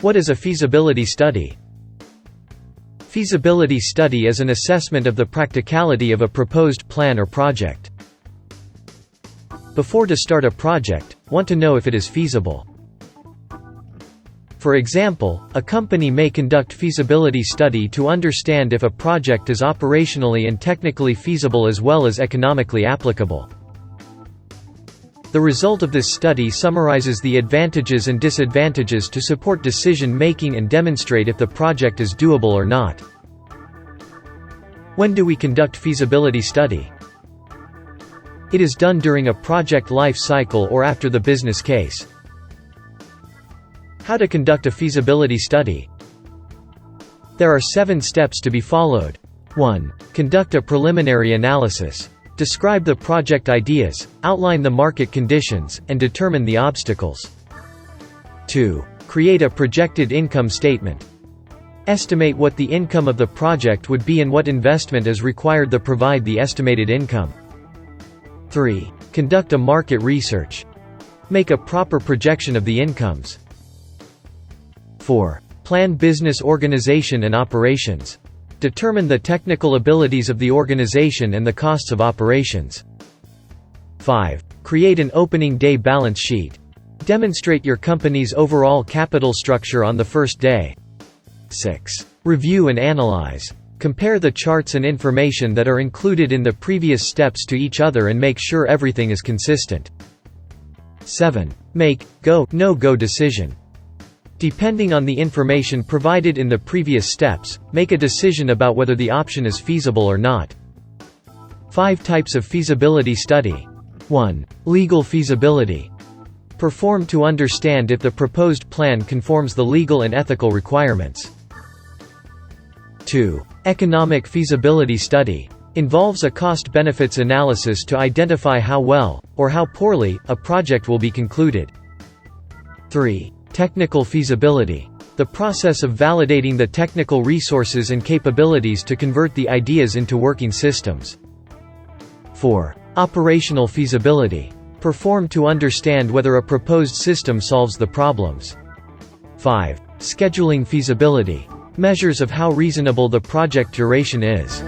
What is a feasibility study? Feasibility study is an assessment of the practicality of a proposed plan or project. Before to start a project, want to know if it is feasible. For example, a company may conduct feasibility study to understand if a project is operationally and technically feasible as well as economically applicable. The result of this study summarizes the advantages and disadvantages to support decision-making and demonstrate if the project is doable or not. When do we conduct feasibility study? It is done during a project life cycle or after the business case. How to conduct a feasibility study? There are 7 steps to be followed. 1. Conduct a preliminary analysis. Describe the project ideas, outline the market conditions, and determine the obstacles. 2. Create a projected income statement. Estimate what the income of the project would be and what investment is required to provide the estimated income. 3. Conduct a market research. Make a proper projection of the incomes. 4. Plan business organization and operations. Determine the technical abilities of the organization and the costs of operations. 5. Create an opening day balance sheet. Demonstrate your company's overall capital structure on the first day. 6. Review and analyze. Compare the charts and information that are included in the previous steps to each other and make sure everything is consistent. 7. Make go, no-go decision. Depending on the information provided in the previous steps, make a decision about whether the option is feasible or not. 5 types of feasibility study. 1. Legal feasibility. Perform to understand if the proposed plan conforms the legal and ethical requirements. 2. Economic feasibility study. Involves a cost-benefits analysis to identify how well, or how poorly, a project will be concluded. 3. Technical feasibility. The process of validating the technical resources and capabilities to convert the ideas into working systems. 4. Operational feasibility. Perform to understand whether a proposed system solves the problems. 5. Scheduling feasibility. Measures of how reasonable the project duration is.